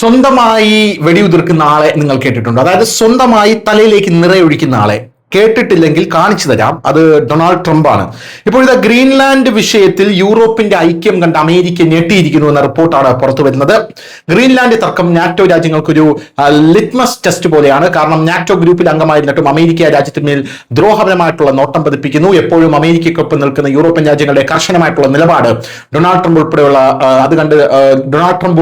സ്വന്തമായി വെടിയുതിർക്കുന്ന ആളെ നിങ്ങൾ കേട്ടിട്ടുണ്ടോ? അതായത് സ്വന്തമായി തലയിലേക്ക് നിറയൊഴിക്കുന്ന ആളെ കേട്ടിട്ടില്ലെങ്കിൽ കാണിച്ചു തരാം. അത് ഡൊണാൾഡ് ട്രംപ് ആണ്. ഇപ്പോഴത്തെ ഗ്രീൻലാൻഡ് വിഷയത്തിൽ യൂറോപ്പിന്റെ ഐക്യം കണ്ട് അമേരിക്ക ഞെട്ടിയിരിക്കുന്നു എന്ന റിപ്പോർട്ടാണ് പുറത്തു വരുന്നത്. ഗ്രീൻലാൻഡ് തർക്കം നാറ്റോ രാജ്യങ്ങൾക്കൊരു ലിറ്റ്മസ് ടെസ്റ്റ് പോലെയാണ്. കാരണം നാറ്റോ ഗ്രൂപ്പിൽ അംഗമായിരുന്നിട്ടും അമേരിക്ക രാജ്യത്തിന്മേൽ ദ്രോഹപരമായിട്ടുള്ള നോട്ടം പതിപ്പിക്കുന്നു. എപ്പോഴും അമേരിക്കയ്ക്കൊപ്പം നിൽക്കുന്ന യൂറോപ്യൻ രാജ്യങ്ങളുടെ കർശനമായിട്ടുള്ള നിലപാട് ഡൊണാൾഡ് ട്രംപ്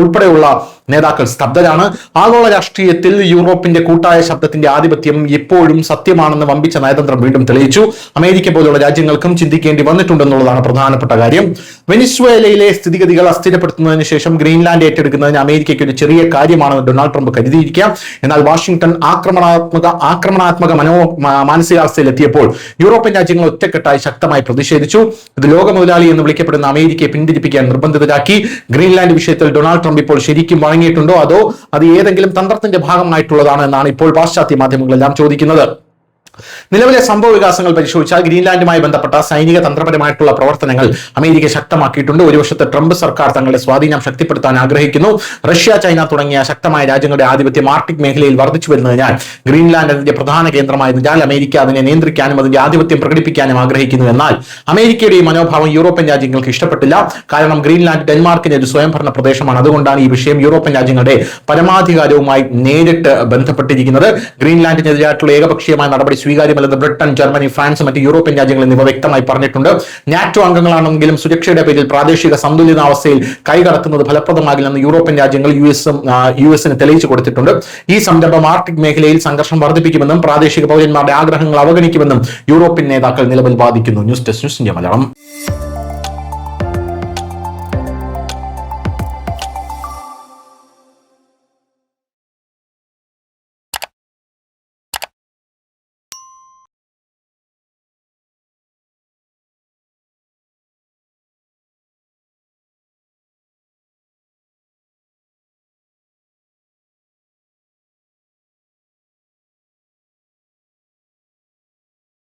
ഉൾപ്പെടെയുള്ള നേതാക്കൾ സ്തബ്ധരാണ്. ആഗോള രാഷ്ട്രീയത്തിൽ യൂറോപ്പിന്റെ കൂട്ടായ ശബ്ദത്തിന്റെ ആധിപത്യം എപ്പോഴും സത്യമാണെന്ന് വമ്പിച്ച നയതന്ത്രം വീണ്ടും തെളിയിച്ചു. അമേരിക്ക പോലുള്ള രാജ്യങ്ങൾക്കും ചിന്തിക്കേണ്ടി വന്നിട്ടുണ്ടെന്നുള്ളതാണ് പ്രധാനപ്പെട്ട കാര്യം. വെനിസ്വേലയിലെ സ്ഥിതിഗതികൾ അസ്ഥിരപ്പെടുത്തുന്നതിന് ശേഷം ഗ്രീൻലാൻഡ് ഏറ്റെടുക്കുന്നതിന് അമേരിക്കയ്ക്ക് ഒരു ചെറിയ കാര്യമാണെന്ന് ഡൊണാൾഡ് ട്രംപ് കരുതിയിരിക്കാം. എന്നാൽ വാഷിംഗ്ടൺ ആക്രമണാത്മക മാനസികാവസ്ഥയിൽ എത്തിയപ്പോൾ യൂറോപ്യൻ രാജ്യങ്ങൾ ഒറ്റക്കെട്ടായി ശക്തമായി പ്രതിഷേധിച്ചു. ഇത് ലോക മുതലാളി എന്ന് വിളിക്കപ്പെടുന്ന അമേരിക്കയെ പിന്തിരിപ്പിക്കാൻ നിർബന്ധിതരാക്കി. ഗ്രീൻലാൻഡ് വിഷയത്തിൽ ഡൊണാൾഡ് ട്രംപ് ഇപ്പോൾ ശരിക്കും ണ്ടോ അതോ അത് ഏതെങ്കിലും തന്ത്രത്തിന്റെ ഭാഗമായിട്ടുള്ളതാണ് എന്നാണ് ഇപ്പോൾ പാശ്ചാത്യ മാധ്യമങ്ങളെല്ലാം ചോദിക്കുന്നത്. നിലവിലെ സംഭവ വികാസങ്ങൾ പരിശോധിച്ചാൽ ഗ്രീൻലാൻഡുമായി ബന്ധപ്പെട്ട സൈനിക തന്ത്രപരമായിട്ടുള്ള പ്രവർത്തനങ്ങൾ അമേരിക്ക ശക്തമാക്കിയിട്ടുണ്ട്. ഒരു വശത്ത് ട്രംപ് സർക്കാർ തങ്ങളുടെ സ്വാധീനം ശക്തിപ്പെടുത്താൻ ആഗ്രഹിക്കുന്നു. റഷ്യ, ചൈന തുടങ്ങിയ ശക്തമായ രാജ്യങ്ങളുടെ ആധിപത്യം ആർട്ടിക് മേഖലയിൽ വർദ്ധിച്ചു വരുന്നതിനാൽ ഗ്രീൻലാൻഡ് അതിന്റെ പ്രധാന കേന്ദ്രമായതിനാൽ അമേരിക്ക അതിനെ നിയന്ത്രിക്കാനും അതിന്റെ ആധിപത്യം പ്രകടിപ്പിക്കാനും ആഗ്രഹിക്കുന്നു. എന്നാൽ അമേരിക്കയുടെ ഈ മനോഭാവം യൂറോപ്യൻ രാജ്യങ്ങൾക്ക് ഇഷ്ടപ്പെട്ടില്ല. കാരണം ഗ്രീൻലാൻഡ് ഡെൻമാർക്കിന്റെ ഒരു സ്വയംഭരണ പ്രദേശമാണ്. അതുകൊണ്ടാണ് ഈ വിഷയം യൂറോപ്യൻ രാജ്യങ്ങളുടെ പരമാധികാരവുമായി നേരിട്ട് ബന്ധപ്പെട്ടിരിക്കുന്നത്. ഗ്രീൻലാൻഡിനെതിരായിട്ടുള്ള ഏകപക്ഷീയമായ നടപടി സ്വീകാര്യമല്ലെന്ന് ബ്രിട്ടൻ, ജർമ്മനി, ഫ്രാൻസ്, മറ്റ് യൂറോപ്യൻ രാജ്യങ്ങൾ എന്നിവ വ്യക്തമായി പറഞ്ഞിട്ടുണ്ട്. നാറ്റോ അംഗങ്ങളാണെങ്കിലും സുരക്ഷയുടെ പേരിൽ പ്രാദേശിക സന്തുലിതാവസ്ഥയിൽ കൈകടത്തുന്നത് ഫലപ്രദമാകില്ലെന്ന് യൂറോപ്യൻ രാജ്യങ്ങൾ യു എസിന് തെളിയിച്ചു കൊടുത്തിട്ടുണ്ട്. ഈ സംരംഭം ആർട്ടിക് മേഖലയിൽ സംഘർഷം വർദ്ധിപ്പിക്കുമെന്നും പ്രാദേശിക പൗരന്മാരുടെ ആഗ്രഹങ്ങൾ അവഗണിക്കുമെന്നും യൂറോപ്യൻ നേതാക്കൾ നിലവിൽ വാദിക്കുന്നു. News desk news India Malayalam.